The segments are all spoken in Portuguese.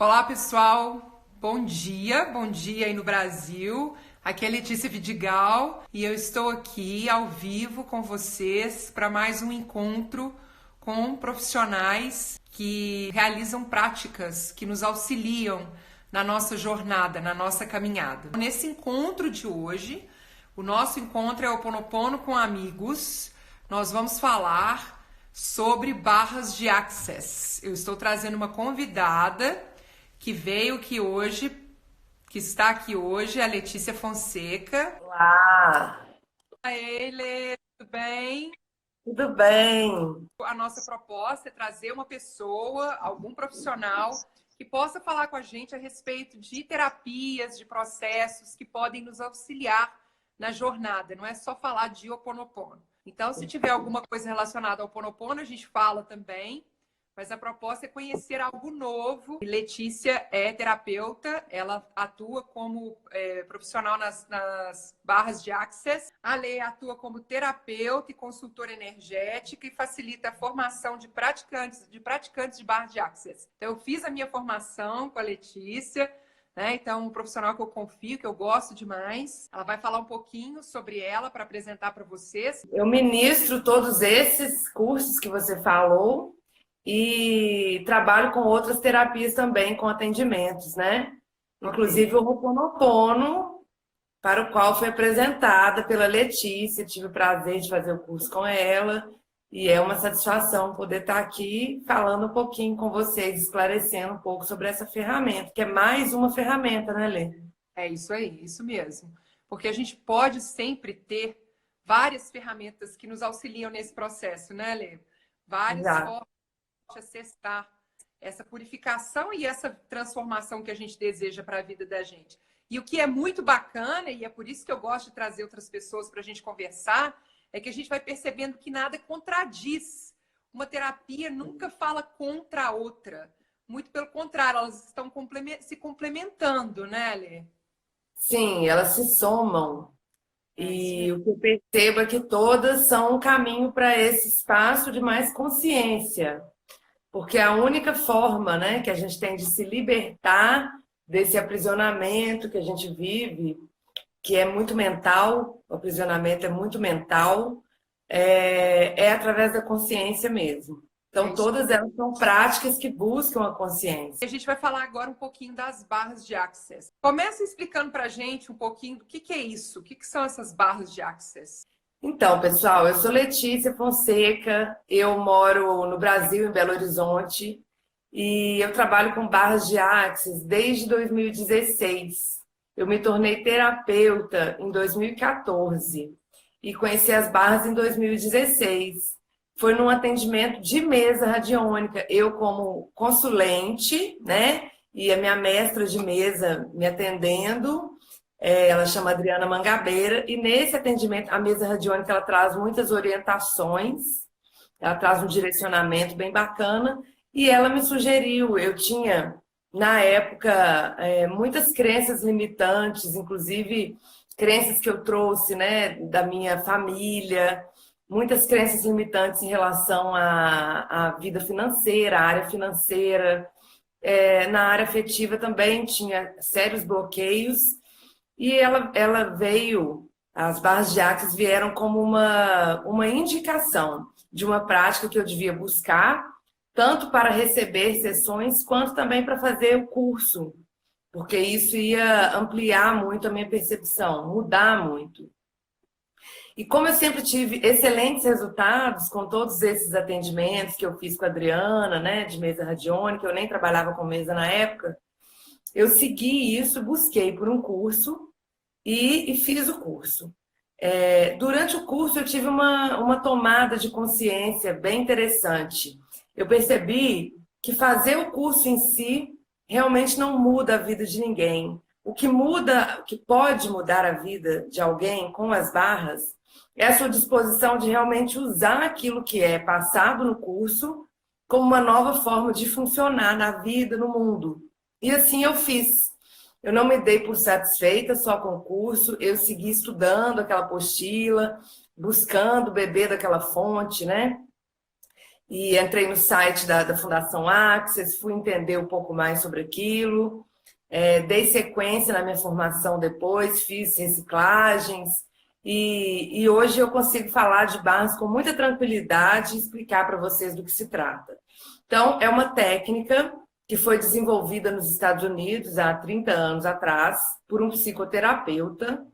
Olá, pessoal. Bom dia aí no Brasil. Aqui é Letícia Vidigal e eu estou aqui ao vivo com vocês para mais um encontro com profissionais que realizam práticas que nos auxiliam na nossa jornada, na nossa caminhada. Nesse encontro de hoje, o nosso encontro é o Ho'oponopono com amigos. Nós vamos falar sobre barras de access. Eu estou trazendo uma convidada que veio aqui hoje, que está aqui hoje, a Letícia Fonseca. Olá, Oi, Lê, tudo bem? tudo bem? A nossa proposta é trazer uma pessoa, algum profissional, que possa falar com a gente a respeito de terapias, de processos que podem nos auxiliar na jornada. Não é só falar de Ho'oponopono. Então, se tiver alguma coisa relacionada ao Ho'oponopono, a gente fala também. Mas a proposta é conhecer algo novo. Letícia é terapeuta, ela atua como profissional nas barras de access. A Lê atua como terapeuta e consultora energética e facilita a formação de praticantes de barras de access. Então, eu fiz a minha formação com a Letícia, né? Então, um profissional que eu confio, que eu gosto demais. Ela vai falar um pouquinho sobre ela para apresentar para vocês. Eu ministro todos esses cursos que você falou e trabalho com outras terapias também, com atendimentos, né? Inclusive o Ho'oponopono, para o qual foi apresentada pela Letícia. Tive o prazer de fazer o curso com ela e é uma satisfação poder estar aqui falando um pouquinho com vocês, esclarecendo um pouco sobre essa ferramenta, que é mais uma ferramenta, né, Lê? É isso aí, isso mesmo. Porque a gente pode sempre ter várias ferramentas que nos auxiliam nesse processo, né, Lê? Várias Exato. formas de acessar essa purificação e essa transformação que a gente deseja para a vida da gente. E o que é muito bacana, e é por isso que eu gosto de trazer outras pessoas para a gente conversar, é que a gente vai percebendo que nada contradiz. Uma terapia nunca fala contra a outra. Muito pelo contrário, elas estão se complementando, né, Lê? Sim, elas se somam. É isso E mesmo. o que eu percebo é que todas são um caminho para esse espaço de mais consciência, porque é a única forma, né, que a gente tem de se libertar desse aprisionamento que a gente vive, que é muito mental, o aprisionamento é muito mental, é através da consciência mesmo. É Então, isso. todas elas são práticas que buscam a consciência. A gente vai falar agora um pouquinho das barras de access. Começa explicando para a gente um pouquinho do que é isso, o que são essas barras de access. Então, pessoal, eu sou Letícia Fonseca, eu moro no Brasil, em Belo Horizonte, e eu trabalho com barras de Axis desde 2016. Eu me tornei terapeuta em 2014 e conheci as barras em 2016. Foi num atendimento de mesa radiônica, eu como consulente, né? E a minha mestra de mesa me atendendo, ela chama Adriana Mangabeira, e nesse atendimento, a mesa radiônica, ela traz muitas orientações, ela traz um direcionamento bem bacana, e ela me sugeriu, eu tinha, na época, muitas crenças limitantes, inclusive crenças que eu trouxe, né, da minha família, muitas crenças limitantes em relação à vida financeira, à área financeira, na área afetiva também tinha sérios bloqueios, e ela veio, as barras de Axis vieram como uma indicação de uma prática que eu devia buscar, tanto para receber sessões, quanto também para fazer o curso, porque isso ia ampliar muito a minha percepção, mudar muito. E como eu sempre tive excelentes resultados com todos esses atendimentos que eu fiz com a Adriana, né, de mesa radiônica, eu nem trabalhava com mesa na época, eu segui isso, busquei por um curso, e fiz o curso. Durante o curso, eu tive uma tomada de consciência bem interessante. Eu percebi que fazer o curso em si realmente não muda a vida de ninguém. O que muda, o que pode mudar a vida de alguém com as barras é a sua disposição de realmente usar aquilo que é passado no curso como uma nova forma de funcionar na vida, no mundo. E assim eu fiz. Eu não me dei por satisfeita só com o curso, eu segui estudando aquela apostila, buscando beber daquela fonte, né? e entrei no site da Fundação Access, fui entender um pouco mais sobre aquilo, dei sequência na minha formação depois, fiz reciclagens, e hoje eu consigo falar de barras com muita tranquilidade e explicar para vocês do que se trata. Então, é uma técnica que foi desenvolvida nos Estados Unidos há 30 anos atrás por um psicoterapeuta.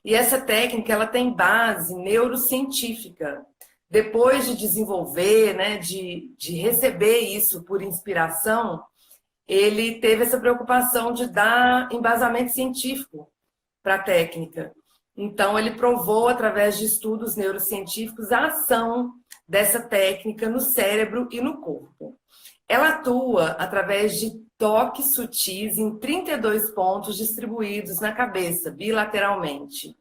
E essa técnica ela tem base neurocientífica. Depois de desenvolver, né, de receber isso por inspiração, ele teve essa preocupação de dar embasamento científico para a técnica. Então, ele provou, através de estudos neurocientíficos, a ação dessa técnica no cérebro e no corpo. Ela atua através de toques sutis em 32 pontos distribuídos na cabeça, bilateralmente.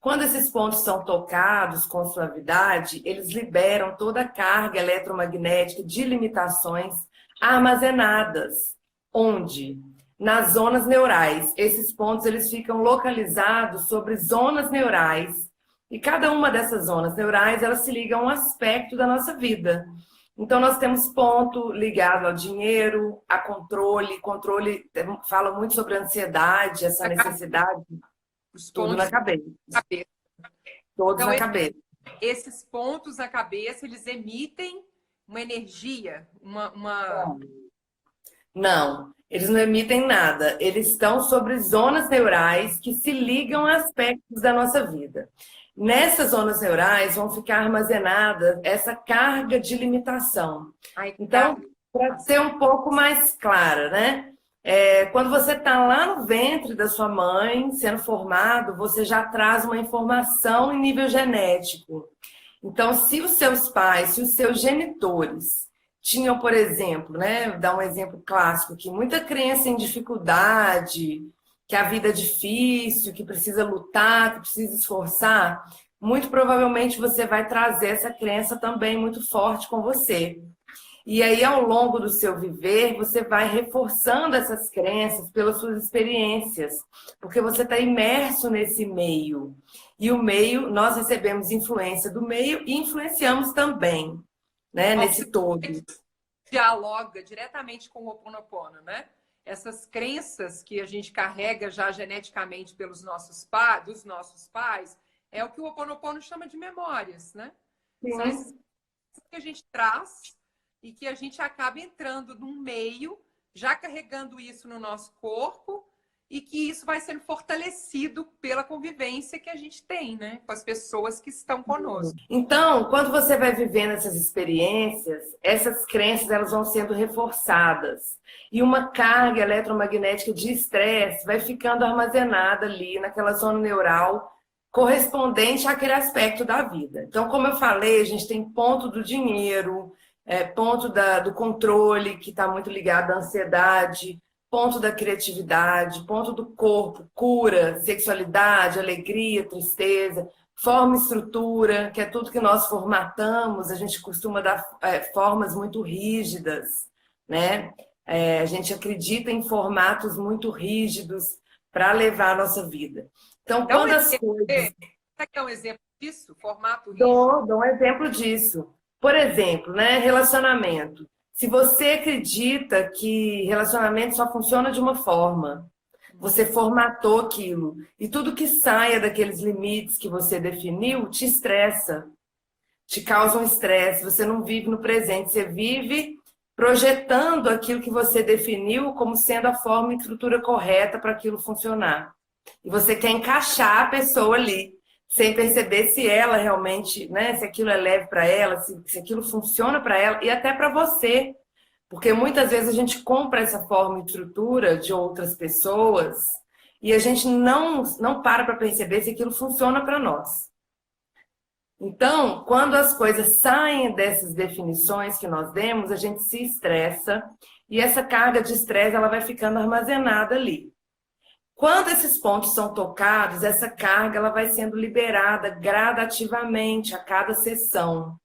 Quando esses pontos são tocados com suavidade, eles liberam toda a carga eletromagnética de limitações armazenadas. Onde? Nas zonas neurais. Esses pontos eles ficam localizados sobre zonas neurais. E cada uma dessas zonas neurais, elas se ligam a um aspecto da nossa vida. Então, nós temos ponto ligado ao dinheiro, a controle. Controle fala muito sobre a ansiedade, essa necessidade. Os Tudo pontos na cabeça. na cabeça. Todos Então, na cabeça. esses pontos na cabeça, eles emitem uma energia, Não, eles não emitem nada. Eles estão sobre zonas neurais que se ligam a aspectos da nossa vida. Nessas zonas neurais vão ficar armazenadas essa carga de limitação. Então, para ser um pouco mais clara, né? Quando você está lá no ventre da sua mãe, sendo formado, você já traz uma informação em nível genético. Então, se os seus pais, se os seus genitores tinham, por exemplo, né, vou dar um exemplo clássico aqui, muita crença em dificuldade, que a vida é difícil, que precisa lutar, que precisa esforçar, muito provavelmente você vai trazer essa crença também muito forte com você. E aí, ao longo do seu viver, você vai reforçando essas crenças pelas suas experiências, porque você está imerso nesse meio. E o meio, nós recebemos influência do meio e influenciamos também, né, nesse todo. Dialoga diretamente com o Ho'oponopono, né? Essas crenças que a gente carrega já geneticamente pelos dos nossos pais, é o que o Ho'oponopono chama de memórias, né? Sim. São essas que a gente traz e que a gente acaba entrando num meio, já carregando isso no nosso corpo, e que isso vai sendo fortalecido pela convivência que a gente tem, né, com as pessoas que estão conosco. Então, quando você vai vivendo essas experiências, essas crenças elas vão sendo reforçadas. E uma carga eletromagnética de estresse vai ficando armazenada ali naquela zona neural correspondente àquele aspecto da vida. Então, como eu falei, a gente tem ponto do dinheiro, ponto do controle, que está muito ligado à ansiedade, ponto da criatividade, ponto do corpo, cura, sexualidade, alegria, tristeza, forma e estrutura, que é tudo que nós formatamos, a gente costuma dar formas muito rígidas, né? A gente acredita em formatos muito rígidos para levar a nossa vida. Então, quando as coisas... Você quer um exemplo disso? Formato rígido? Dou um exemplo disso. Por exemplo, né, relacionamento. Se você acredita que relacionamento só funciona de uma forma, você formatou aquilo, e tudo que saia daqueles limites que você definiu te estressa, te causa um estresse, você não vive no presente, você vive projetando aquilo que você definiu como sendo a forma e estrutura correta para aquilo funcionar. E você quer encaixar a pessoa ali, sem perceber se ela realmente, né, se aquilo é leve para ela, se aquilo funciona para ela e até para você. Porque muitas vezes a gente compra essa forma e estrutura de outras pessoas e a gente não para perceber se aquilo funciona para nós. Então, quando as coisas saem dessas definições que nós demos, a gente se estressa e essa carga de estresse ela vai ficando armazenada ali. Quando esses pontos são tocados, essa carga ela vai sendo liberada gradativamente a cada sessão.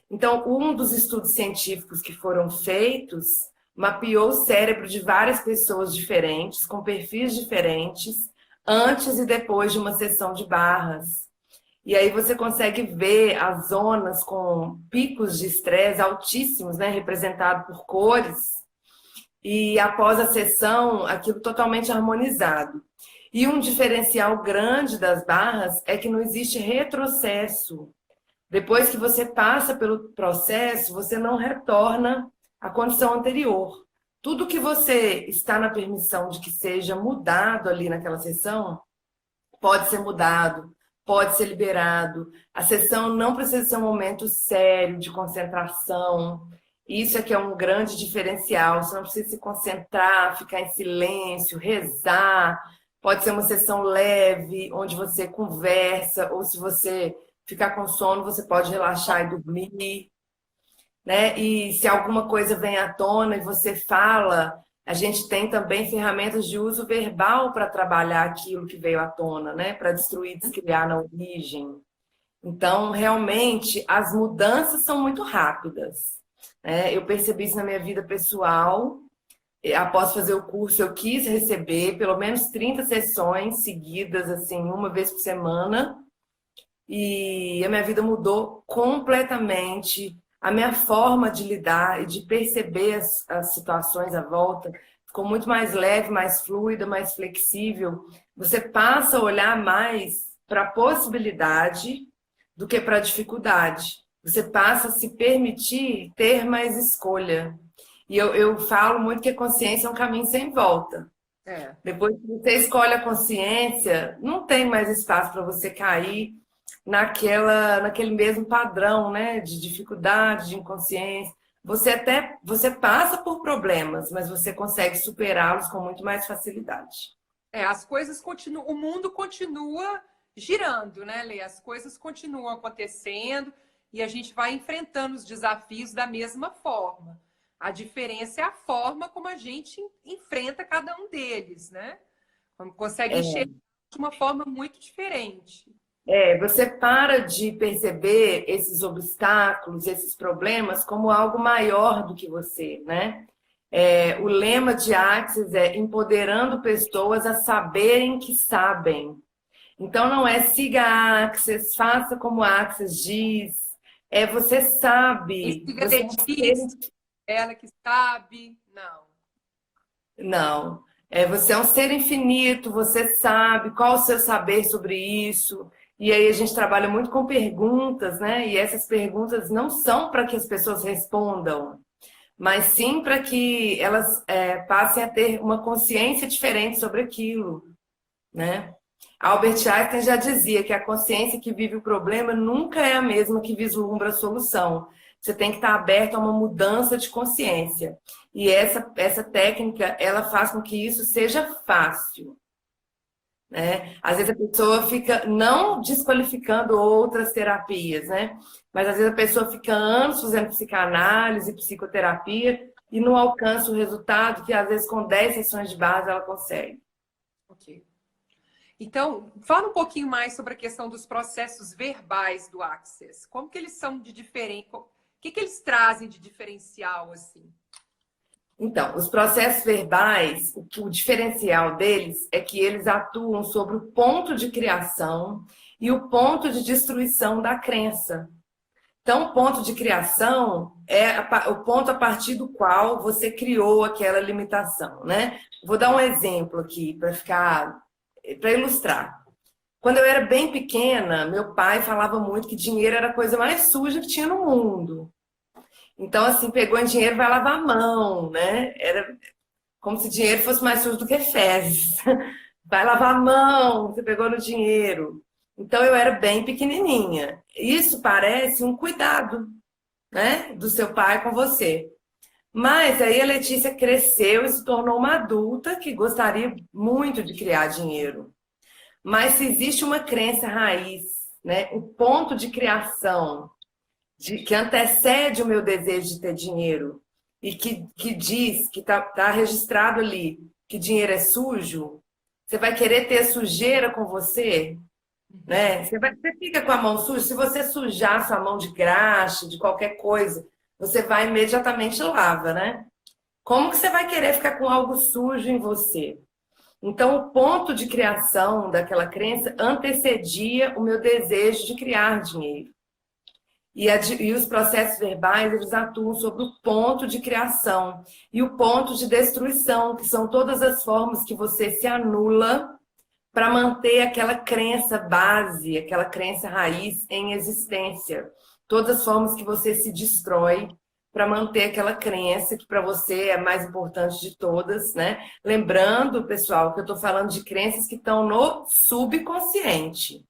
Então, um dos estudos científicos que foram feitos mapeou o cérebro de várias pessoas diferentes, com perfis diferentes, antes e depois de uma sessão de barras. E aí você consegue ver as zonas com picos de estresse altíssimos, né, representado por cores, e após a sessão, aquilo totalmente harmonizado. E um diferencial grande das barras é que não existe retrocesso. Depois que você passa pelo processo, você não retorna à condição anterior. Tudo que você está na permissão de que seja mudado ali naquela sessão, pode ser mudado, pode ser liberado. A sessão não precisa ser um momento sério de concentração. Isso é que é um grande diferencial. Você não precisa se concentrar, ficar em silêncio, rezar. Pode ser uma sessão leve, onde você conversa, ou se você ficar com sono, você pode relaxar e dormir, né? E se alguma coisa vem à tona e você fala, a gente tem também ferramentas de uso verbal para trabalhar aquilo que veio à tona, né? Para destruir, descriar na origem. Então, realmente, as mudanças são muito rápidas, né? Eu percebi isso na minha vida pessoal. Após fazer o curso, eu quis receber pelo menos 30 sessões seguidas, assim, uma vez por semana. E a minha vida mudou completamente. A minha forma de lidar e de perceber as situações à volta ficou muito mais leve, mais fluida, mais flexível. Você passa a olhar mais para a possibilidade do que para a dificuldade. Você passa a se permitir ter mais escolha. E eu falo muito que a consciência é um caminho sem volta. É. Depois que você escolhe a consciência, não tem mais espaço para você cair naquele mesmo padrão, né, de dificuldade, de inconsciência. Você passa por problemas, mas você consegue superá-los com muito mais facilidade. As coisas continuam, o mundo continua girando, né, Lê? As coisas continuam acontecendo e a gente vai enfrentando os desafios da mesma forma. A diferença é a forma como a gente enfrenta cada um deles, né? Como consegue enxergar de uma forma muito diferente. Você para de perceber esses obstáculos, esses problemas como algo maior do que você, né? O lema de Axis é empoderando pessoas a saberem que sabem. Então não é siga a Axis, faça como a Axis diz. Você sabe. Siga Você é um ser... ela que sabe. Não. Não. Você é um ser infinito, você sabe qual o seu saber sobre isso. E aí a gente trabalha muito com perguntas, né? E essas perguntas não são para que as pessoas respondam, mas sim para que elas passem a ter uma consciência diferente sobre aquilo, né? Albert Einstein já dizia que a consciência que vive o problema nunca é a mesma que vislumbra a solução. Você tem que estar aberto a uma mudança de consciência. E essa técnica, ela faz com que isso seja fácil, né? Às vezes a pessoa fica não desqualificando outras terapias, né? Mas às vezes a pessoa fica anos fazendo psicanálise, psicoterapia e não alcança o resultado que às vezes com 10 sessões de base ela consegue. Ok. Então, fala um pouquinho mais sobre a questão dos processos verbais do Access. Como que eles são de diferente? O que eles trazem de diferencial, assim? Então, os processos verbais, o diferencial deles é que eles atuam sobre o ponto de criação e o ponto de destruição da crença. Então, o ponto de criação é o ponto a partir do qual você criou aquela limitação, né? Vou dar um exemplo aqui para ilustrar. Quando eu era bem pequena, meu pai falava muito que dinheiro era a coisa mais suja que tinha no mundo. Então, assim, pegou em dinheiro, vai lavar a mão, né? Era como se dinheiro fosse mais sujo do que fezes. Vai lavar a mão, você pegou no dinheiro. Então, eu era bem pequenininha. Isso parece um cuidado, né, do seu pai com você. Mas aí a Letícia cresceu e se tornou uma adulta que gostaria muito de criar dinheiro. Mas se existe uma crença raiz, né, o ponto de criação, que antecede o meu desejo de ter dinheiro e que diz, que tá registrado ali, que dinheiro é sujo, você vai querer ter sujeira com você, né? Você fica com a mão suja, se você sujar sua mão de graxa, de qualquer coisa, você vai imediatamente lava, né? Como que você vai querer ficar com algo sujo em você? Então, o ponto de criação daquela crença antecedia o meu desejo de criar dinheiro. E os processos verbais, eles atuam sobre o ponto de criação e o ponto de destruição, que são todas as formas que você se anula para manter aquela crença base, aquela crença raiz em existência. Todas as formas que você se destrói para manter aquela crença que para você é a mais importante de todas, né? Lembrando, pessoal, que eu estou falando de crenças que estão no subconsciente.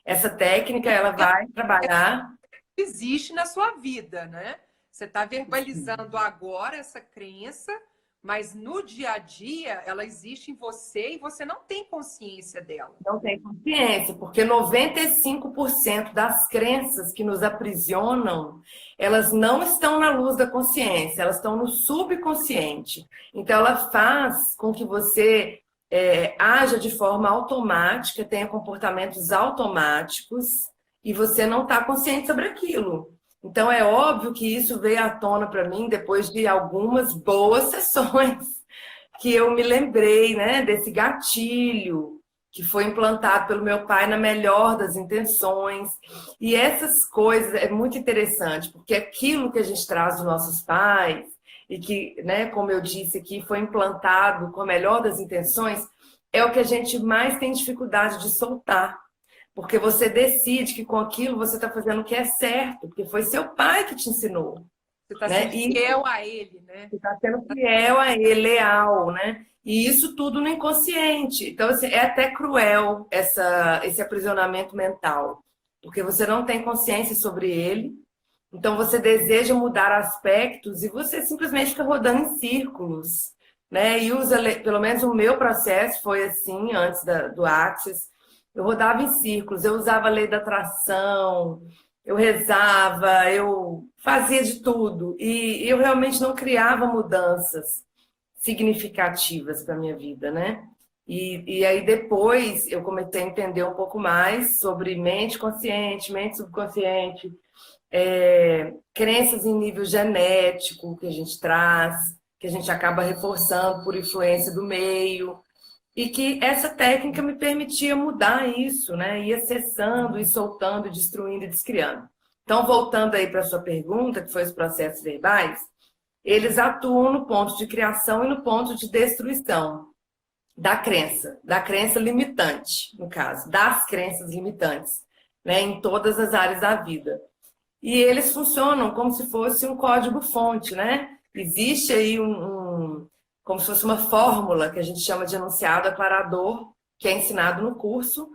Essa técnica, ela vai trabalhar. Existe na sua vida, né? Você está verbalizando agora essa crença, mas no dia a dia ela existe em você e você não tem consciência dela. Não tem consciência, porque 95% das crenças que nos aprisionam, elas não estão na luz da consciência, elas estão no subconsciente. Então, ela faz com que você haja de forma automática, tenha comportamentos automáticos, e você não está consciente sobre aquilo. Então, é óbvio que isso veio à tona para mim depois de algumas boas sessões, que eu me lembrei, né, desse gatilho que foi implantado pelo meu pai na melhor das intenções. E essas coisas é muito interessante, porque aquilo que a gente traz dos nossos pais, e que, né, como eu disse aqui, foi implantado com a melhor das intenções, é o que a gente mais tem dificuldade de soltar. Porque você decide que com aquilo você está fazendo o que é certo, porque foi seu pai que te ensinou. Você está Né? sendo fiel a ele, né? Você está sendo fiel a ele, leal, né? E isso tudo no inconsciente. Então, assim, é até cruel esse aprisionamento mental, porque você não tem consciência sobre ele, então você deseja mudar aspectos e você simplesmente fica rodando em círculos, né? E usa, pelo menos o meu processo foi assim, antes do Access, eu rodava em círculos, eu usava a lei da atração, eu rezava, eu fazia de tudo. E eu realmente não criava mudanças significativas para a minha vida, né? E aí depois eu comecei a entender um pouco mais sobre mente consciente, mente subconsciente, crenças em nível genético que a gente traz, que a gente acaba reforçando por influência do meio. E que essa técnica me permitia mudar isso, né? Ia cessando, e soltando, destruindo e descriando. Então, voltando aí para a sua pergunta, que foi os processos verbais, eles atuam no ponto de criação e no ponto de destruição da crença limitante, no caso, das crenças limitantes, né? Em todas as áreas da vida. E eles funcionam como se fosse um código-fonte, né? Existe aí como se fosse uma fórmula que a gente chama de enunciado aclarador, que é ensinado no curso,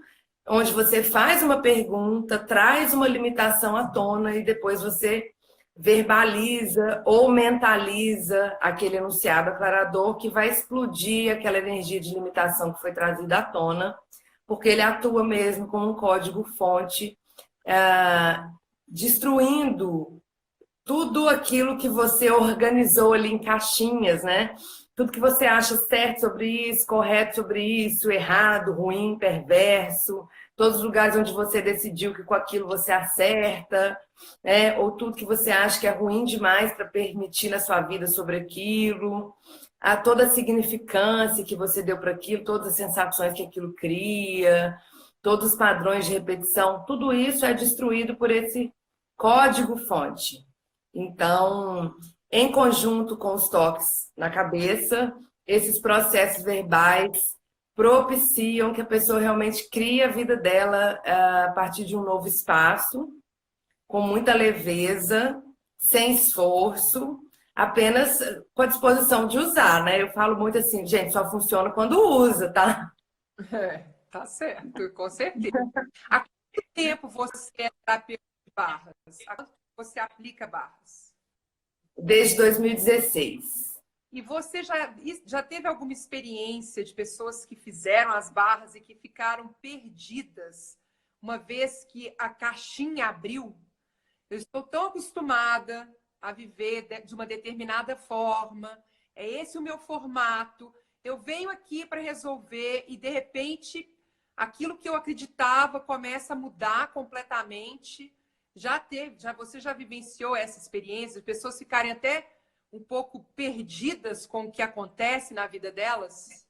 onde você faz uma pergunta, traz uma limitação à tona e depois você verbaliza ou mentaliza aquele enunciado aclarador que vai explodir aquela energia de limitação que foi trazida à tona, porque ele atua mesmo como um código-fonte, destruindo tudo aquilo que você organizou ali em caixinhas, né? Tudo que você acha certo sobre isso, correto sobre isso, errado, ruim, perverso, todos os lugares onde você decidiu que com aquilo você acerta, né? Ou tudo que você acha que é ruim demais para permitir na sua vida sobre aquilo, toda a significância que você deu para aquilo, todas as sensações que aquilo cria, todos os padrões de repetição, tudo isso é destruído por esse código-fonte. Então, em conjunto com os toques na cabeça, esses processos verbais propiciam que a pessoa realmente crie a vida dela a partir de um novo espaço, com muita leveza, sem esforço, apenas com a disposição de usar, né? Eu falo muito assim, gente, só funciona quando usa, tá? Tá certo, com certeza. Há quanto tempo você é terapeuta de barras? Há quanto tempo você aplica barras? Desde 2016. E você já teve alguma experiência de pessoas que fizeram as barras e que ficaram perdidas uma vez que a caixinha abriu? Eu estou tão acostumada a viver de uma determinada forma, é esse o meu formato. Eu venho aqui para resolver e, de repente, aquilo que eu acreditava começa a mudar completamente. Você já vivenciou essa experiência? As pessoas ficarem até um pouco perdidas com o que acontece na vida delas?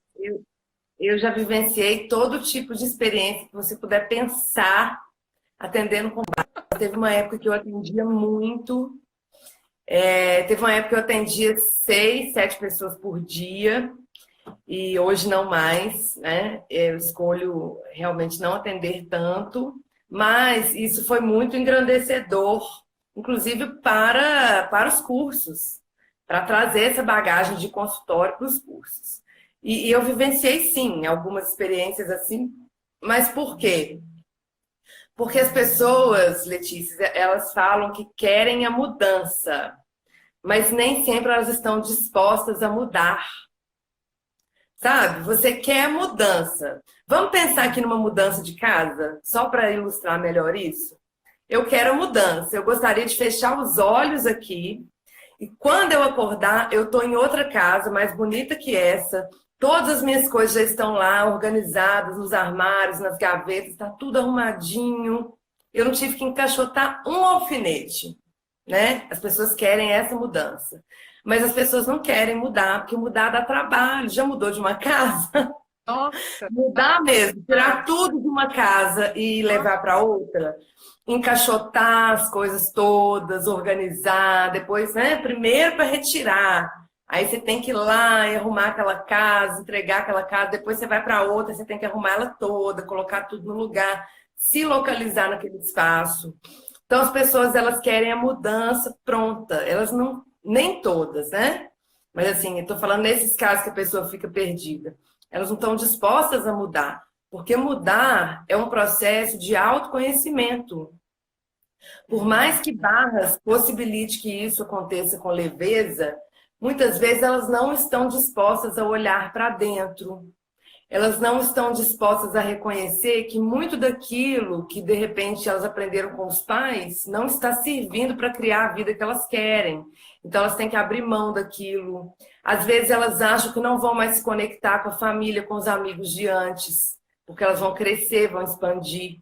eu já vivenciei todo tipo de experiência que você puder pensar atendendo com barras. Teve uma época que eu atendia muito, teve uma época que eu atendia 6, 7 pessoas por dia, e hoje não mais, né? Eu escolho realmente não atender tanto, mas isso foi muito engrandecedor, inclusive para os cursos, para trazer essa bagagem de consultório para os cursos. E eu vivenciei, sim, algumas experiências assim, mas por quê? Porque as pessoas, Letícia, elas falam que querem a mudança, mas nem sempre elas estão dispostas a mudar. Sabe? Você quer mudança. Vamos pensar aqui numa mudança de casa, só para ilustrar melhor isso? Eu quero mudança. Eu gostaria de fechar os olhos aqui e quando eu acordar, eu estou em outra casa, mais bonita que essa. Todas as minhas coisas já estão lá, organizadas nos armários, nas gavetas, está tudo arrumadinho. Eu não tive que encaixotar um alfinete, né? As pessoas querem essa mudança. Mas as pessoas não querem mudar, porque mudar dá trabalho. Já mudou de uma casa? Nossa, Mudar mesmo, tirar tudo de uma casa e levar para outra, encaixotar as coisas todas, organizar, depois, né? Primeiro para retirar. Aí você tem que ir lá e arrumar aquela casa, entregar aquela casa, depois você vai para outra, você tem que arrumar ela toda, colocar tudo no lugar, se localizar naquele espaço. Então as pessoas elas querem a mudança pronta, elas não, nem todas, né? Mas assim, eu estou falando nesses casos que a pessoa fica perdida. Elas não estão dispostas a mudar, porque mudar é um processo de autoconhecimento. Por mais que Barras possibilite que isso aconteça com leveza, muitas vezes elas não estão dispostas a olhar para dentro. Elas não estão dispostas a reconhecer que muito daquilo que de repente elas aprenderam com os pais não está servindo para criar a vida que elas querem. Então elas têm que abrir mão daquilo. Às vezes elas acham que não vão mais se conectar com a família, com os amigos de antes, porque elas vão crescer, vão expandir.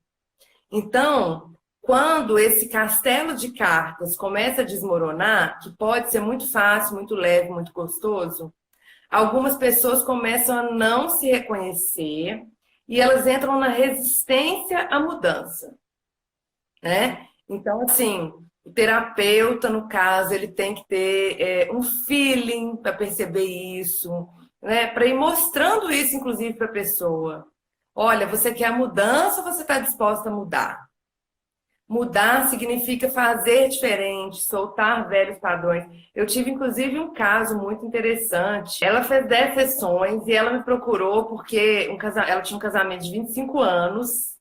Então, quando esse castelo de cartas começa a desmoronar, que pode ser muito fácil, muito leve, muito gostoso, algumas pessoas começam a não se reconhecer e elas entram na resistência à mudança, né? Então, assim, o terapeuta, no caso, ele tem que ter um feeling para perceber isso, né? Para ir mostrando isso, inclusive, para a pessoa. Olha, você quer a mudança ou você está disposta a mudar? Mudar significa fazer diferente, soltar velhos padrões. Eu tive, inclusive, um caso muito interessante. Ela fez 10 sessões e ela me procurou porque ela tinha um casamento de 25 anos.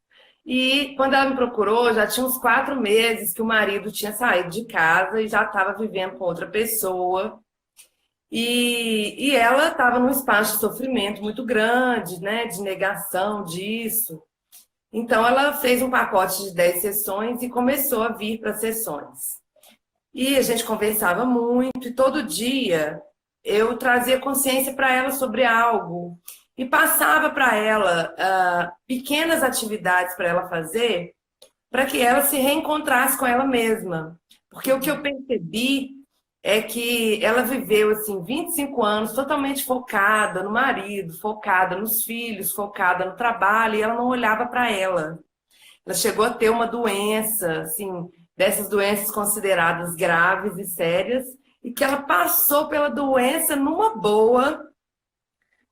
E quando ela me procurou, já tinha uns 4 meses que o marido tinha saído de casa e já estava vivendo com outra pessoa. E ela estava num espaço de sofrimento muito grande, né? De negação disso. Então, ela fez um pacote de 10 sessões e começou a vir para as sessões. E a gente conversava muito, e todo dia eu trazia consciência para ela sobre algo e passava para ela pequenas atividades para ela fazer para que ela se reencontrasse com ela mesma. Porque o que eu percebi é que ela viveu assim 25 anos totalmente focada no marido, focada nos filhos, focada no trabalho, e ela não olhava para ela. Ela chegou a ter uma doença, assim, dessas doenças consideradas graves e sérias, e que ela passou pela doença numa boa,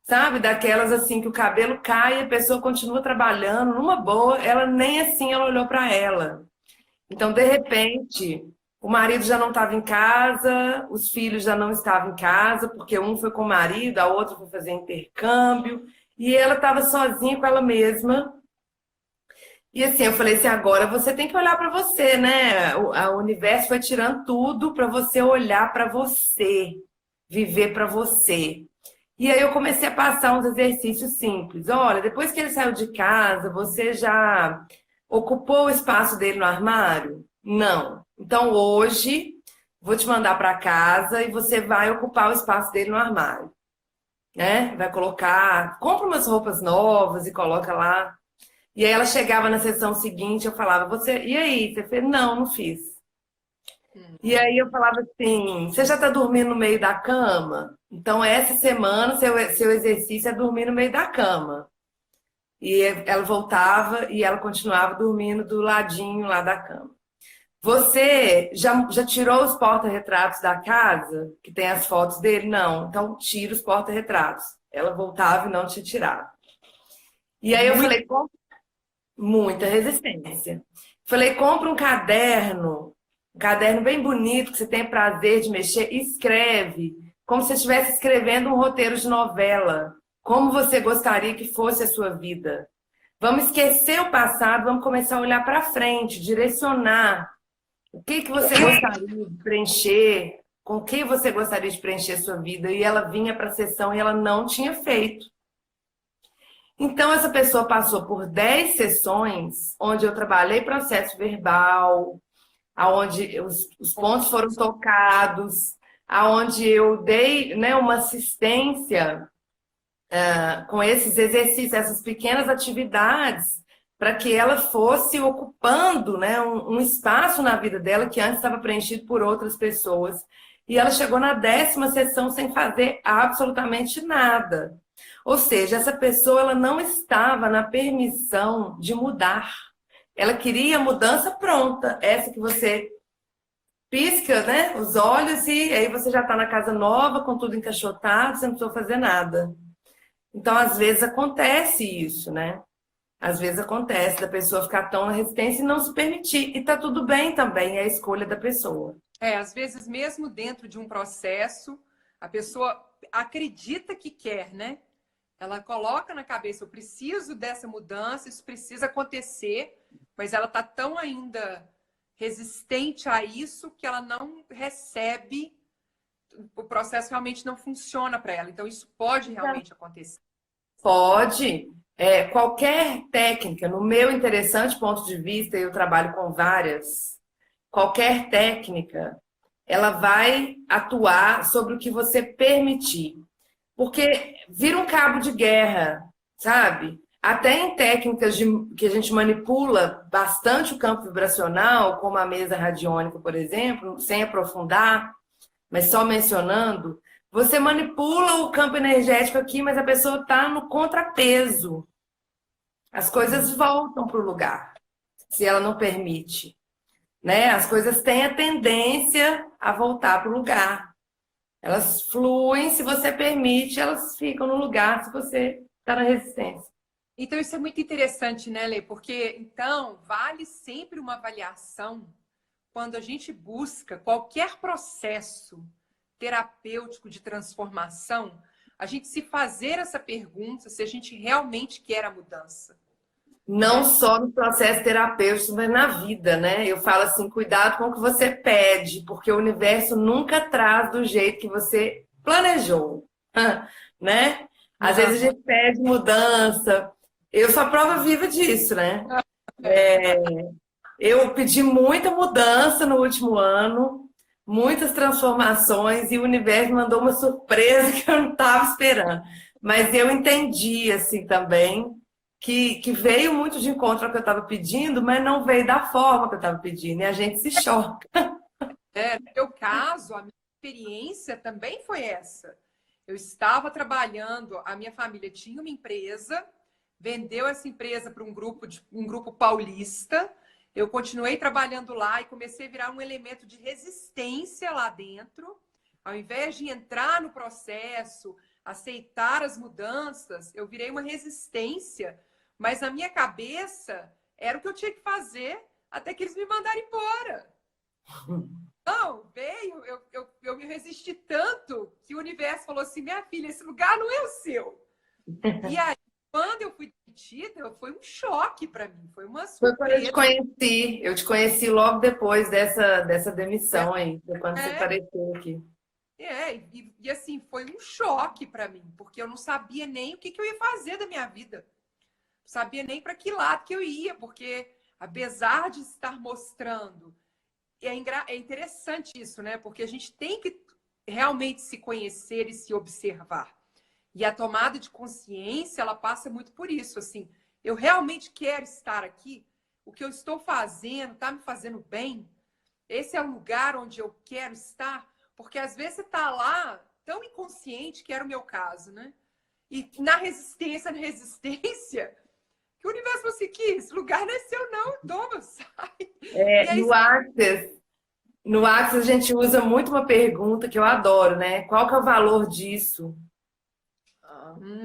sabe? Daquelas assim que o cabelo cai e a pessoa continua trabalhando numa boa, ela nem assim ela olhou para ela. Então, de repente, o marido já não estava em casa, os filhos já não estavam em casa, porque um foi com o marido, a outra foi fazer intercâmbio, e ela estava sozinha com ela mesma. E assim, eu falei assim, agora você tem que olhar para você, né? O universo foi tirando tudo para você olhar para você, viver para você. E aí eu comecei a passar uns exercícios simples. Olha, depois que ele saiu de casa, você já ocupou o espaço dele no armário? Não. Então hoje vou te mandar para casa e você vai ocupar o espaço dele no armário, né? Vai colocar, compra umas roupas novas e coloca lá. E aí ela chegava na sessão seguinte, eu falava, e aí? Você fez? Não, não fiz. E aí eu falava assim, você já está dormindo no meio da cama? Então, essa semana, seu exercício é dormir no meio da cama. E ela voltava e ela continuava dormindo do ladinho lá da cama. Você já tirou os porta-retratos da casa, que tem as fotos dele? Não. Então, tira os porta-retratos. Ela voltava e não tinha tirado. E aí eu falei, muita resistência. Falei, compra um caderno bem bonito, que você tem prazer de mexer, e escreve, como se você estivesse escrevendo um roteiro de novela. Como você gostaria que fosse a sua vida? Vamos esquecer o passado, vamos começar a olhar para frente, direcionar. O que que você gostaria de preencher? Com o que você gostaria de preencher a sua vida? E ela vinha para a sessão e ela não tinha feito. Então, essa pessoa passou por 10 sessões, onde eu trabalhei processo verbal, aonde os pontos foram tocados, aonde eu dei, né, uma assistência com esses exercícios, essas pequenas atividades, para que ela fosse ocupando, né, um espaço na vida dela que antes estava preenchido por outras pessoas. E ela chegou na 10ª sessão sem fazer absolutamente nada. Ou seja, essa pessoa ela não estava na permissão de mudar. Ela queria mudança pronta, essa que você pisca, né, os olhos e aí você já está na casa nova, com tudo encaixotado, você não precisa fazer nada. Então, às vezes acontece isso, né? Às vezes acontece da pessoa ficar tão na resistência e não se permitir. E tá tudo bem também, é a escolha da pessoa. Às vezes mesmo dentro de um processo, a pessoa acredita que quer, né? Ela coloca na cabeça, eu preciso dessa mudança, isso precisa acontecer, mas ela tá tão ainda resistente a isso que ela não recebe, o processo realmente não funciona para ela. Então, isso pode realmente acontecer. Pode. Qualquer técnica, no meu interessante ponto de vista, eu trabalho com várias, qualquer técnica, ela vai atuar sobre o que você permitir. Porque vira um cabo de guerra, sabe? Até em técnicas que a gente manipula bastante o campo vibracional, como a mesa radiônica, por exemplo, sem aprofundar, mas só mencionando, você manipula o campo energético aqui, mas a pessoa está no contrapeso. As coisas voltam para o lugar, se ela não permite. Né? As coisas têm a tendência a voltar para o lugar. Elas fluem, se você permite, elas ficam no lugar, se você está na resistência. Então, isso é muito interessante, né, Lê? Porque, então, vale sempre uma avaliação quando a gente busca qualquer processo terapêutico de transformação, a gente se fazer essa pergunta se a gente realmente quer a mudança. Não só no processo terapêutico, mas na vida, né? Eu falo assim, cuidado com o que você pede, porque o universo nunca traz do jeito que você planejou, né? Às vezes a gente pede mudança. Eu sou a prova viva disso, né? Eu pedi muita mudança no último ano, muitas transformações, e o universo mandou uma surpresa que eu não estava esperando. Mas eu entendi, assim, também, que veio muito de encontro ao que eu estava pedindo, mas não veio da forma que eu estava pedindo, e a gente se choca. No meu caso, a minha experiência também foi essa. Eu estava trabalhando, a minha família tinha uma empresa, vendeu essa empresa para um grupo paulista. Eu continuei trabalhando lá e comecei a virar um elemento de resistência lá dentro. Ao invés de entrar no processo, aceitar as mudanças, eu virei uma resistência. Mas na minha cabeça, era o que eu tinha que fazer até que eles me mandarem embora. Não, veio, eu me resisti tanto que o universo falou assim, minha filha, esse lugar não é o seu. E aí, quando eu fui demitida, foi um choque para mim, foi uma surpresa. Foi quando eu te conheci logo depois dessa demissão aí, quando você apareceu aqui. E assim, foi um choque para mim, porque eu não sabia nem o que eu ia fazer da minha vida. Não sabia nem para que lado que eu ia, porque apesar de estar mostrando, é interessante isso, né? Porque a gente tem que realmente se conhecer e se observar. E a tomada de consciência, ela passa muito por isso, assim, eu realmente quero estar aqui, o que eu estou fazendo está me fazendo bem, esse é o lugar onde eu quero estar, porque às vezes você está lá tão inconsciente, que era o meu caso, né? E na resistência, que o universo falou assim, que esse lugar não é seu, não, toma, sai. E aí, no Access a gente usa muito uma pergunta que eu adoro, né? Qual que é o valor disso?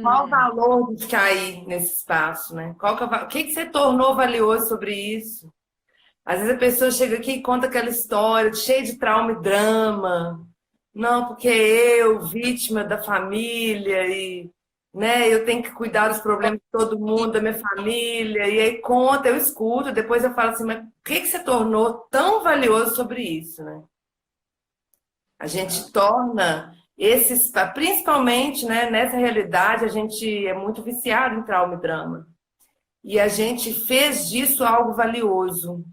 Qual o valor de cair nesse espaço, né? O que que você tornou valioso sobre isso? Às vezes a pessoa chega aqui e conta aquela história cheia de trauma e drama. Não, porque eu, vítima da família, e né, eu tenho que cuidar dos problemas de todo mundo, da minha família, e aí conta, eu escuto, depois eu falo assim, mas o que que você tornou tão valioso sobre isso, né? A gente torna esses, principalmente, né, nessa realidade, a gente é muito viciado em trauma e drama. E a gente fez disso algo valioso,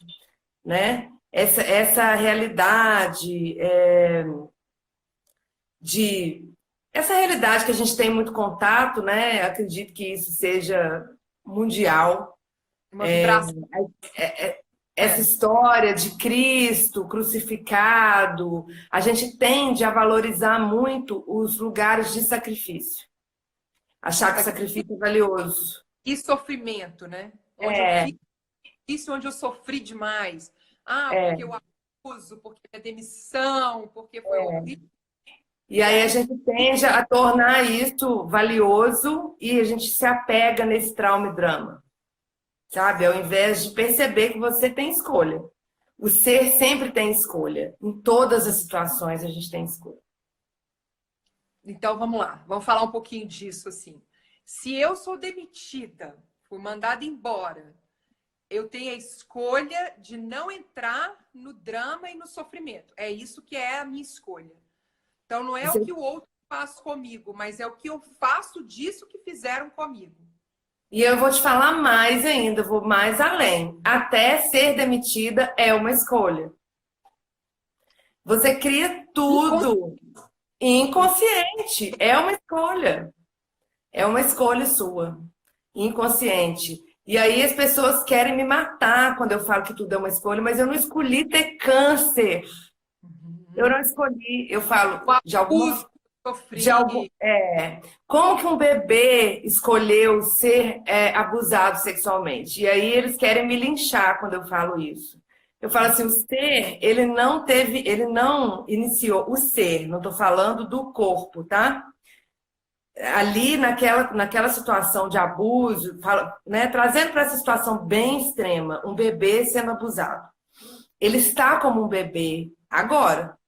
né? Essa realidade essa realidade que a gente tem muito contato, né? Acredito que isso seja mundial. uma vibração. Essa história de Cristo crucificado, a gente tende a valorizar muito os lugares de sacrifício. Achar que o sacrifício é valioso. E sofrimento, né? Onde eu fiz isso, onde eu sofri demais. Porque eu abuso, porque é demissão, porque foi horrível. E aí a gente tende a tornar isso valioso e a gente se apega nesse trauma e drama, sabe? Ao invés de perceber que você tem escolha. O ser sempre tem escolha. Em todas as situações a gente tem escolha. Então, vamos lá. Vamos falar um pouquinho disso, assim. Se eu sou demitida, fui mandada embora, eu tenho a escolha de não entrar no drama e no sofrimento. É isso que é a minha escolha. Então, não é o que o outro faz comigo, mas é o que eu faço disso que fizeram comigo. E eu vou te falar mais ainda, vou mais além. Até ser demitida é uma escolha. Você cria tudo inconsciente. É uma escolha. É uma escolha sua. Inconsciente. E aí as pessoas querem me matar quando eu falo que tudo é uma escolha, mas eu não escolhi ter câncer. Eu não escolhi. Eu falo de alguma como que um bebê escolheu ser abusado sexualmente? E aí eles querem me linchar quando eu falo isso. Eu falo assim, o ser, ele não iniciou o ser, não estou falando do corpo, tá? Ali naquela situação de abuso, né, trazendo para essa situação bem extrema, um bebê sendo abusado. Ele está como um bebê agora.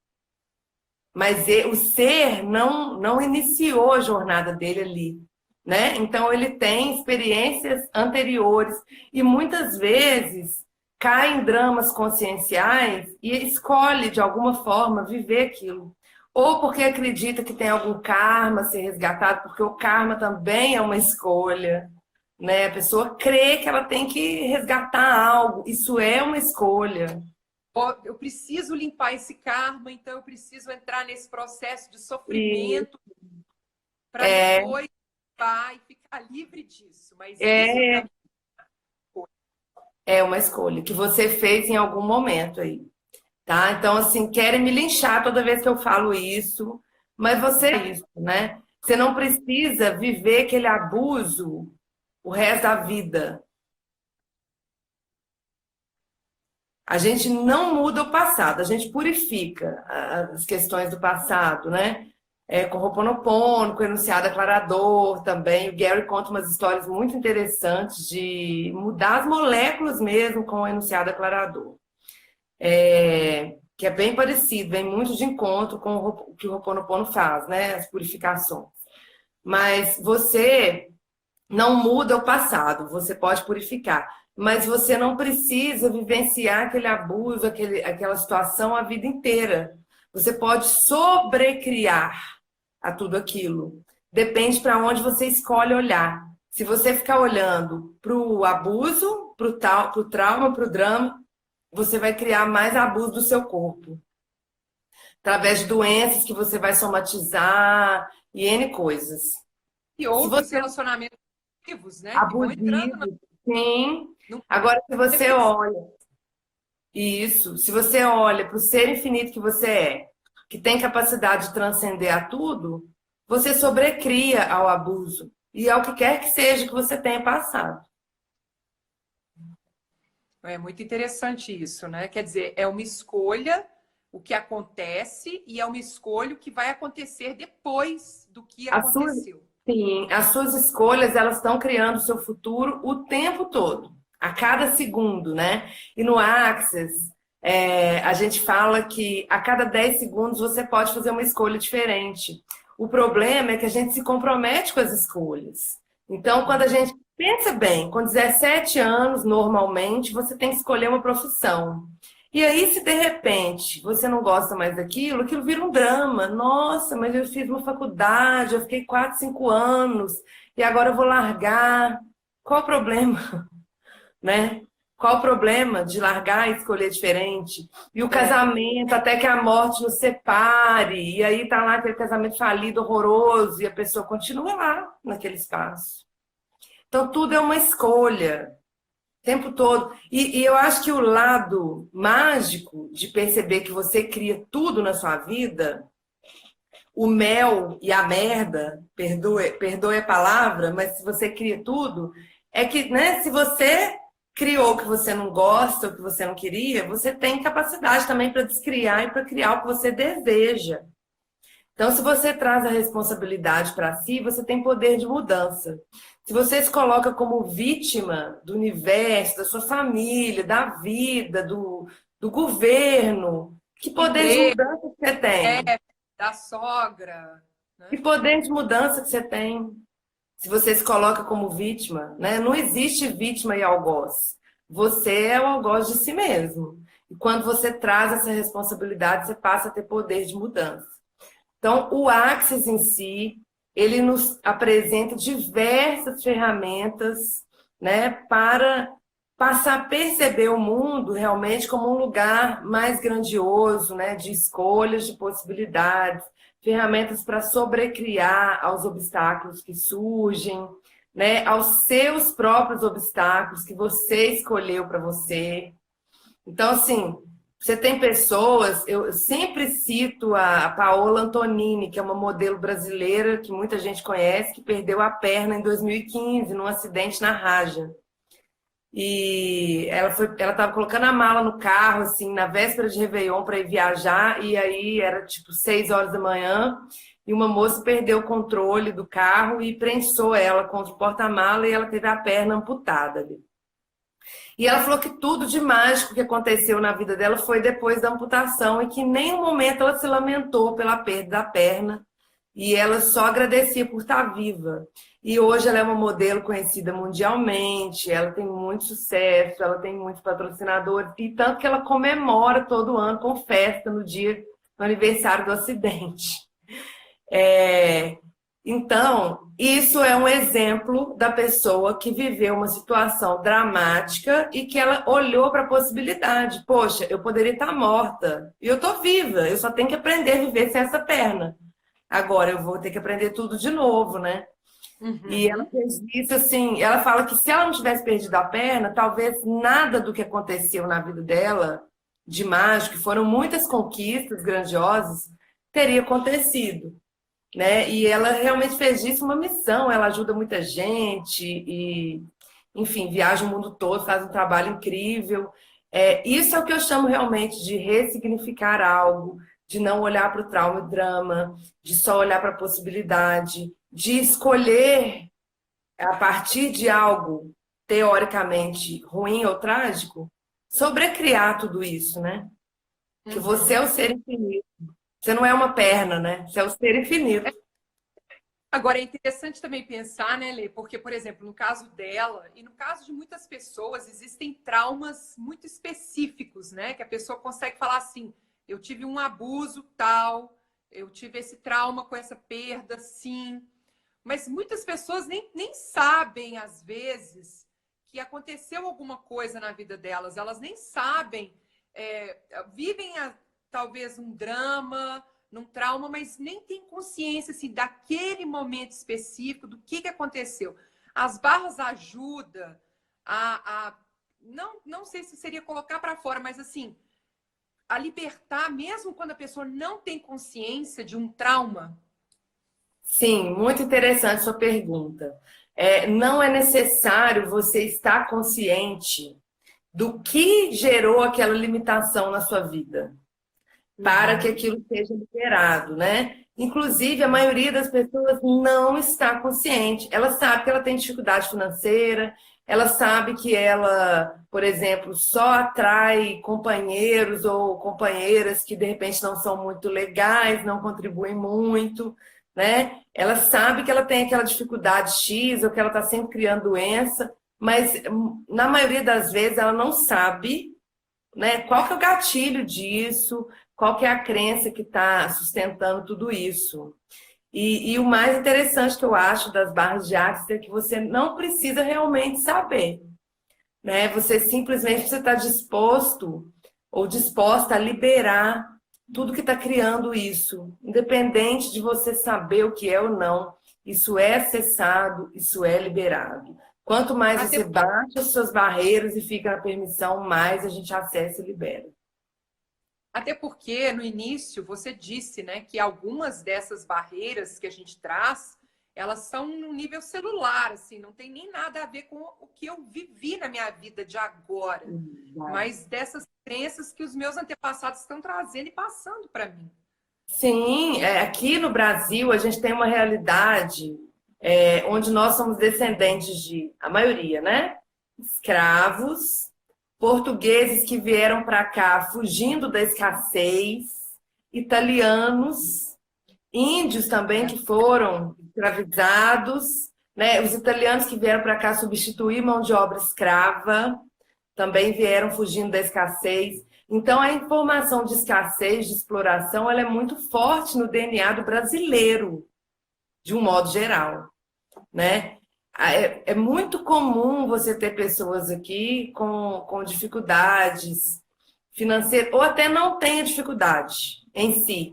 Mas o ser não iniciou a jornada dele ali, né? Então ele tem experiências anteriores e muitas vezes cai em dramas conscienciais e escolhe de alguma forma viver aquilo. Ou porque acredita que tem algum karma a ser resgatado, porque o karma também é uma escolha, né? A pessoa crê que ela tem que resgatar algo, isso é uma escolha. Eu preciso limpar esse karma, então eu preciso entrar nesse processo de sofrimento para depois e ficar livre disso. Mas isso é uma escolha que você fez em algum momento aí, tá? Então, assim, querem me linchar toda vez que eu falo isso, mas você é isso, né? Você não precisa viver aquele abuso o resto da vida. A gente não muda o passado, a gente purifica as questões do passado, né? Com o Ho'oponopono, com o enunciado aclarador também. O Gary conta umas histórias muito interessantes de mudar as moléculas mesmo com o enunciado aclarador. Que é bem parecido, vem muito de encontro com o que o Ho'oponopono faz, né? As purificações. Mas você não muda o passado, você pode purificar. Mas você não precisa vivenciar aquele abuso, aquela situação a vida inteira. Você pode sobrecriar a tudo aquilo. Depende para onde você escolhe olhar. Se você ficar olhando para o abuso, para o trauma, para o drama, você vai criar mais abuso do seu corpo. Através de doenças que você vai somatizar e N coisas. E outros relacionamentos abusivos, né? Abusivos, sim. Agora, se você olha... Isso. Se você olha para o ser infinito que você é, que tem capacidade de transcender a tudo, você sobrecria ao abuso e ao que quer que seja que você tenha passado. É muito interessante isso, né? Quer dizer, é uma escolha o que acontece e é uma escolha o que vai acontecer depois do que As suas, aconteceu. sim, as suas escolhas, elas estão criando o seu futuro o tempo todo, a cada segundo, né? E no Access, a gente fala que a cada 10 segundos você pode fazer uma escolha diferente. O problema é que a gente se compromete com as escolhas. Então, quando a gente pensa bem, com 17 anos, normalmente, você tem que escolher uma profissão. E aí, se de repente você não gosta mais daquilo, aquilo vira um drama. Nossa, mas eu fiz uma faculdade, eu fiquei 4, 5 anos, e agora eu vou largar. Qual o problema, né? Qual o problema de largar e escolher diferente? E o É, casamento, até que a morte nos separe, e aí tá lá aquele casamento falido, horroroso, e a pessoa continua lá, naquele espaço. Então, tudo é uma escolha o tempo todo. E eu acho que o lado mágico de perceber que você cria tudo na sua vida, o mel e a merda, perdoe a palavra, mas se você cria tudo, é que, né, se você criou o que você não gosta, o que você não queria, você tem capacidade também para descriar e para criar o que você deseja. Então, se você traz a responsabilidade para si, você tem poder de mudança. Se você se coloca como vítima do universo, da sua família, da vida, do governo, que poder de emprego, mudança que você tem? chefe, da sogra, Que né? poder de mudança que você tem? Se você se coloca como vítima, né? Não existe vítima e algoz. Você é o algoz de si mesmo. E quando você traz essa responsabilidade, você passa a ter poder de mudança. Então, o Axis em si, ele nos apresenta diversas ferramentas, né, para passar a perceber o mundo realmente como um lugar mais grandioso, né, de escolhas, de possibilidades, ferramentas para sobrecriar aos obstáculos que surgem, né, aos seus próprios obstáculos que você escolheu para você. Então, assim, você tem pessoas, eu sempre cito a Paola Antonini, que é uma modelo brasileira que muita gente conhece, que perdeu a perna em 2015 num acidente na Raja. E ela estava colocando a mala no carro, assim, na véspera de Réveillon para ir viajar, e aí era tipo 6 horas da manhã, e uma moça perdeu o controle do carro e prensou ela contra o porta-mala e ela teve a perna amputada ali. E ela falou que tudo de mágico que aconteceu na vida dela foi depois da amputação e que em nenhum momento ela se lamentou pela perda da perna e ela só agradecia por estar viva. E hoje ela é uma modelo conhecida mundialmente, ela tem muito sucesso, ela tem muitos patrocinadores e tanto que ela comemora todo ano com festa no dia do aniversário do acidente. Então, isso é um exemplo da pessoa que viveu uma situação dramática e que ela olhou para a possibilidade. Poxa, eu poderia estar morta e eu estou viva, eu só tenho que aprender a viver sem essa perna. Agora eu vou ter que aprender tudo de novo, né? E ela Uhum. fez isso assim, ela fala que se ela não tivesse perdido a perna, talvez nada do que aconteceu na vida dela de mágico, que foram muitas conquistas grandiosas, teria acontecido, né? E ela realmente fez disso uma missão, ela ajuda muita gente e, enfim, viaja o mundo todo, faz um trabalho incrível. Isso é o que eu chamo realmente de ressignificar algo, de não olhar para o trauma e drama, de só olhar para a possibilidade, de escolher a partir de algo teoricamente ruim ou trágico, sobrecriar tudo isso, né? Que você é Uhum. o ser infinito. Você não é uma perna, né? Você é o ser infinito. Agora, é interessante também pensar, né, Lê? Porque, por exemplo, no caso dela e no caso de muitas pessoas, existem traumas muito específicos, né? Que a pessoa consegue falar assim: eu tive um abuso tal, eu tive esse trauma com essa perda, sim. Mas muitas pessoas nem sabem, às vezes, que aconteceu alguma coisa na vida delas. Elas nem sabem, vivem talvez um drama, num trauma, mas nem tem consciência assim, daquele momento específico, do que aconteceu. As barras ajudam não sei se seria colocar para fora, mas assim, a libertar, mesmo quando a pessoa não tem consciência de um trauma? Sim, muito interessante sua pergunta. Não é necessário você estar consciente do que gerou aquela limitação na sua vida, para que aquilo seja liberado, né? Inclusive, a maioria das pessoas não está consciente. Ela sabe que ela tem dificuldade financeira, ela sabe que ela, por exemplo, só atrai companheiros ou companheiras que de repente não são muito legais, não contribuem muito, né? Ela sabe que ela tem aquela dificuldade X ou que ela está sempre criando doença, mas na maioria das vezes ela não sabe, né, qual que é o gatilho disso, qual que é a crença que está sustentando tudo isso. E o mais interessante que eu acho das barras de Axis é que você não precisa realmente saber, né? Você simplesmente precisa estar disposto ou disposta a liberar tudo que está criando isso, independente de você saber o que é ou não. Isso é acessado, isso é liberado. Quanto mais Até você bate as suas barreiras e fica na permissão, mais a gente acessa e libera. Até porque no início você disse, né, que algumas dessas barreiras que a gente traz, elas são no nível celular, assim, não tem nem nada a ver com o que eu vivi na minha vida de agora, mas dessas crenças que os meus antepassados estão trazendo e passando para mim. Sim, aqui no Brasil a gente tem uma realidade onde nós somos descendentes de, a maioria, né? Escravos, portugueses que vieram para cá fugindo da escassez, italianos, índios também que foram escravizados, né? Os italianos que vieram para cá substituir mão de obra escrava, também vieram fugindo da escassez. Então, a informação de escassez, de exploração, ela é muito forte no DNA do brasileiro, de um modo geral, né? É muito comum você ter pessoas aqui com dificuldades financeiras, ou até não tenha dificuldade em si,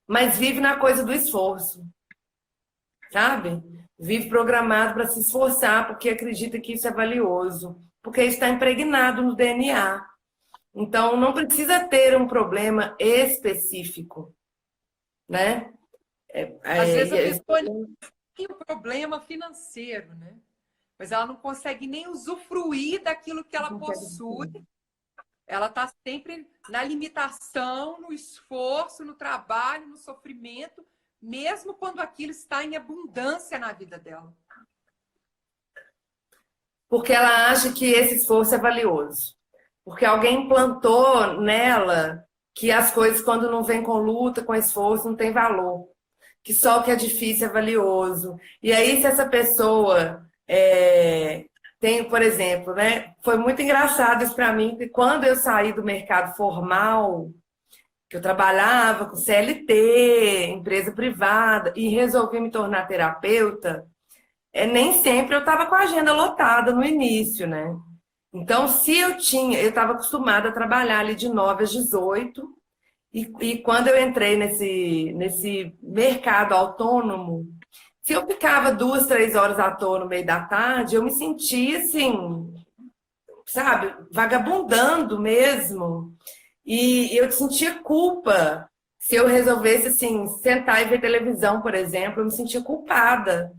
mas vive na coisa do esforço, sabe? Vive programado para se esforçar, porque acredita que isso é valioso, porque isso está impregnado no DNA. Então, não precisa ter um problema específico, né? Às vezes a pessoa tem um problema financeiro, né? Mas ela não consegue nem usufruir daquilo que ela possui. Ela está sempre na limitação, no esforço, no trabalho, no sofrimento, mesmo quando aquilo está em abundância na vida dela. Porque ela acha que esse esforço é valioso. Porque alguém implantou nela que as coisas, quando não vem com luta, com esforço, não tem valor. Que só o que é difícil é valioso. E aí, se essa pessoa tem, por exemplo, né? Foi muito engraçado isso para mim, que quando eu saí do mercado formal, que eu trabalhava com CLT, empresa privada, e resolvi me tornar terapeuta, nem sempre eu estava com a agenda lotada no início, né? Então, se eu estava acostumada a trabalhar ali de 9 às 18, e quando eu entrei nesse mercado autônomo, se eu ficava 2, 3 horas à toa no meio da tarde, eu me sentia assim, sabe, vagabundando mesmo. E eu sentia culpa. Se eu resolvesse, assim, sentar e ver televisão, por exemplo, eu me sentia culpada.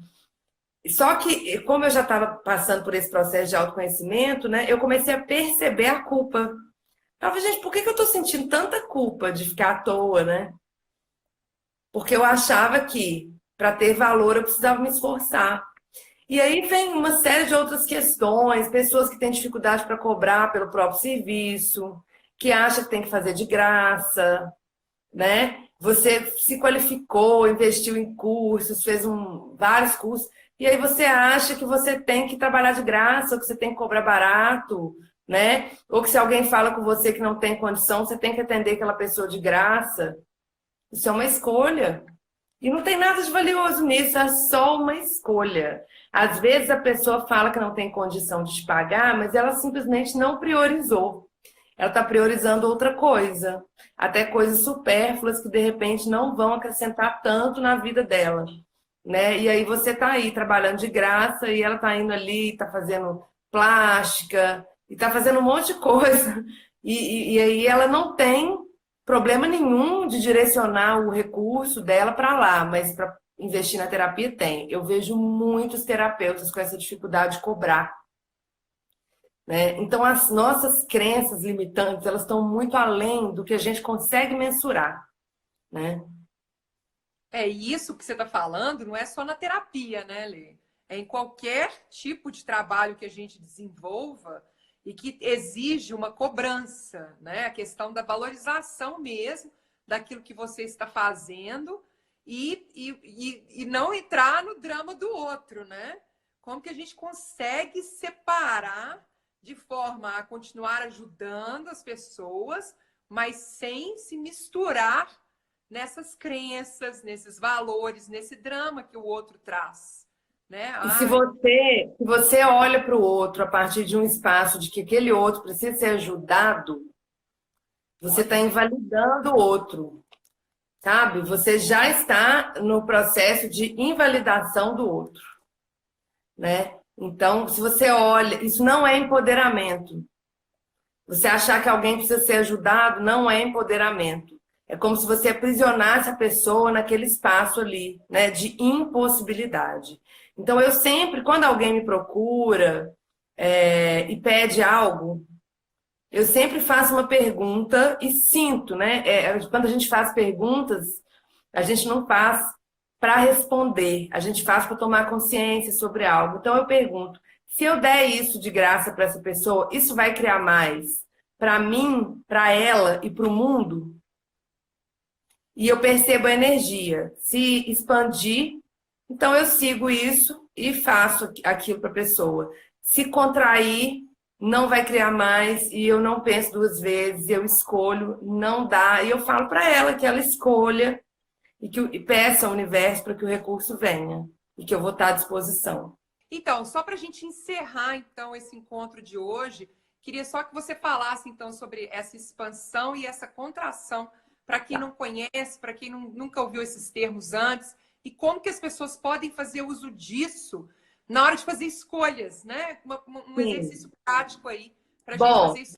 Só que, como eu já estava passando por esse processo de autoconhecimento, né, eu comecei a perceber a culpa. Eu falei, gente, por que eu estou sentindo tanta culpa de ficar à toa, né? Porque eu achava que, para ter valor, eu precisava me esforçar. E aí vem uma série de outras questões, pessoas que têm dificuldade para cobrar pelo próprio serviço, que acham que tem que fazer de graça, né? Você se qualificou, investiu em cursos, fez vários cursos, e aí você acha que você tem que trabalhar de graça, ou que você tem que cobrar barato, né? Ou que se alguém fala com você que não tem condição, você tem que atender aquela pessoa de graça. Isso é uma escolha. E não tem nada de valioso nisso, é só uma escolha. Às vezes a pessoa fala que não tem condição de te pagar, mas ela simplesmente não priorizou. Ela está priorizando outra coisa, até coisas supérfluas que de repente não vão acrescentar tanto na vida dela, né? E aí você está aí trabalhando de graça e ela está indo ali, está fazendo plástica, e está fazendo um monte de coisa. E aí ela não tem problema nenhum de direcionar o recurso dela para lá, mas para investir na terapia tem. Eu vejo muitos terapeutas com essa dificuldade de cobrar, né? Então, as nossas crenças limitantes, elas estão muito além do que a gente consegue mensurar, né? É isso que você está falando, não é só na terapia, né, Lê? É em qualquer tipo de trabalho que a gente desenvolva e que exige uma cobrança, né? A questão da valorização mesmo daquilo que você está fazendo e não entrar no drama do outro, né? Como que a gente consegue separar de forma a continuar ajudando as pessoas, mas sem se misturar nessas crenças, nesses valores, nesse drama que o outro traz, né? E se Ai, você olha para o outro a partir de um espaço de que aquele outro precisa ser ajudado, você olha, está gente, invalidando o outro, sabe? Você já está no processo de invalidação do outro, né? Então, se você olha, isso não é empoderamento. Você achar que alguém precisa ser ajudado não é empoderamento. É como se você aprisionasse a pessoa naquele espaço ali, né, de impossibilidade. Então, eu sempre, quando alguém me procura e pede algo, eu sempre faço uma pergunta e sinto, né? Quando a gente faz perguntas, a gente não faz para responder, a gente faz para tomar consciência sobre algo. Então, eu pergunto: se eu der isso de graça para essa pessoa, isso vai criar mais para mim, para ela e para o mundo? E eu percebo a energia. Se expandir, então eu sigo isso e faço aquilo para a pessoa. Se contrair, não vai criar mais e eu não penso duas vezes, eu escolho, não dá. E eu falo para ela que ela escolha e peça ao universo para que o recurso venha e que eu vou estar à disposição. então, só para a gente encerrar então esse encontro de hoje, queria só que você falasse então sobre essa expansão e essa contração para quem não conhece, para quem nunca ouviu esses termos antes, e como que as pessoas podem fazer uso disso na hora de fazer escolhas, né? Um Sim. exercício prático aí para a gente Bom, fazer isso.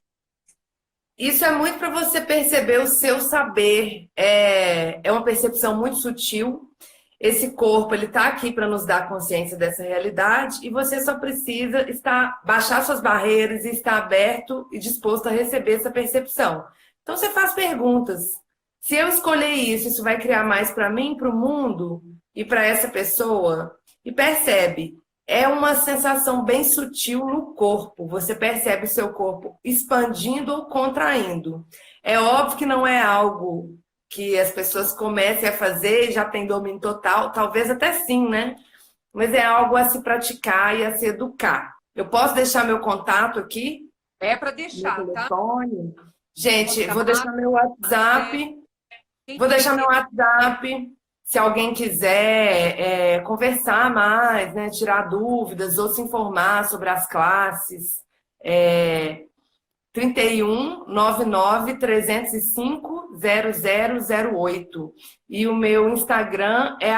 isso é muito para você perceber o seu saber. É uma percepção muito sutil. Esse corpo, ele está aqui para nos dar consciência dessa realidade e você só precisa baixar suas barreiras e estar aberto e disposto a receber essa percepção. Então você faz perguntas. Se eu escolher isso, isso vai criar mais para mim, para o mundo e para essa pessoa? E percebe, é uma sensação bem sutil no corpo. Você percebe o seu corpo expandindo ou contraindo. É óbvio que não é algo que as pessoas comecem a fazer e já tem domínio total, talvez até sim, né? Mas é algo a se praticar e a se educar. Eu posso deixar meu contato aqui? É para Meu deixar, tá? telefone? Gente, vou WhatsApp, deixar meu é, WhatsApp. quem Vou tiver deixar meu interesse. WhatsApp. Se alguém quiser conversar mais, né, tirar dúvidas ou se informar sobre as classes, é, 31 99 305 0008. E o meu Instagram é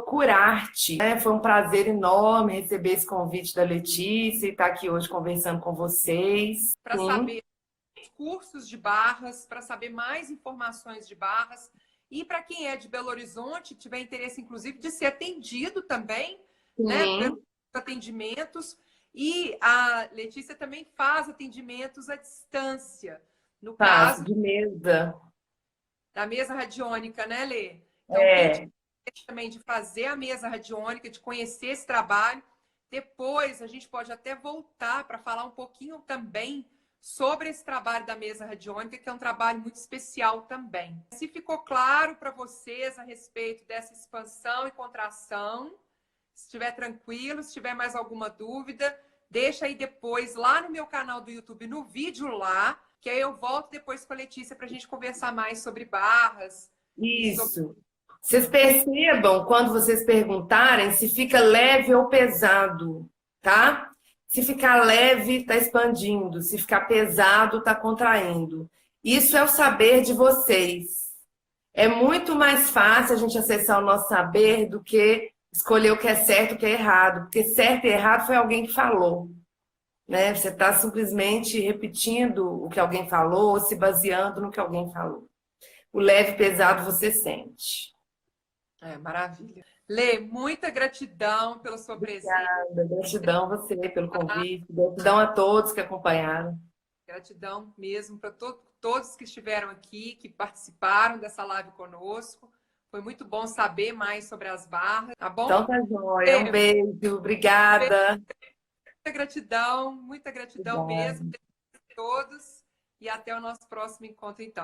@curarte. Foi um prazer enorme receber esse convite da Letícia e estar aqui hoje conversando com vocês. Para Sim, saber cursos de barras, para saber mais informações de barras. E para quem é de Belo Horizonte, tiver interesse, inclusive, de ser atendido também, né, pelos sim. atendimentos. E a Letícia também faz atendimentos à distância, no Faço caso de mesa. da mesa radiônica, né, Lê? Então, quem tiver É, interesse também de fazer a mesa radiônica, de conhecer esse trabalho, depois a gente pode até voltar para falar um pouquinho também sobre esse trabalho da mesa radiônica, que é um trabalho muito especial também. Se ficou claro para vocês a respeito dessa expansão e contração, se estiver tranquilo, se tiver mais alguma dúvida, deixa aí depois lá no meu canal do YouTube, no vídeo lá, que aí eu volto depois com a Letícia para a gente conversar mais sobre barras e sobre. isso. Vocês percebam, quando vocês perguntarem, se fica leve ou pesado, tá? Se ficar leve, está expandindo. Se ficar pesado, está contraindo. Isso é o saber de vocês. É muito mais fácil a gente acessar o nosso saber do que escolher o que é certo e o que é errado. Porque certo e errado foi alguém que falou, né? Você está simplesmente repetindo o que alguém falou, ou se baseando no que alguém falou. o leve e pesado você sente. Maravilha. Lê, muita gratidão pela sua presença. Gratidão a você pelo convite, gratidão a todos que acompanharam. Gratidão mesmo para todos que estiveram aqui, que participaram dessa live conosco. Foi muito bom saber mais sobre as barras, tá bom? Então tá joia. Um beijo, obrigada. Muita gratidão Obrigada. mesmo a todos. E até o nosso próximo encontro, então.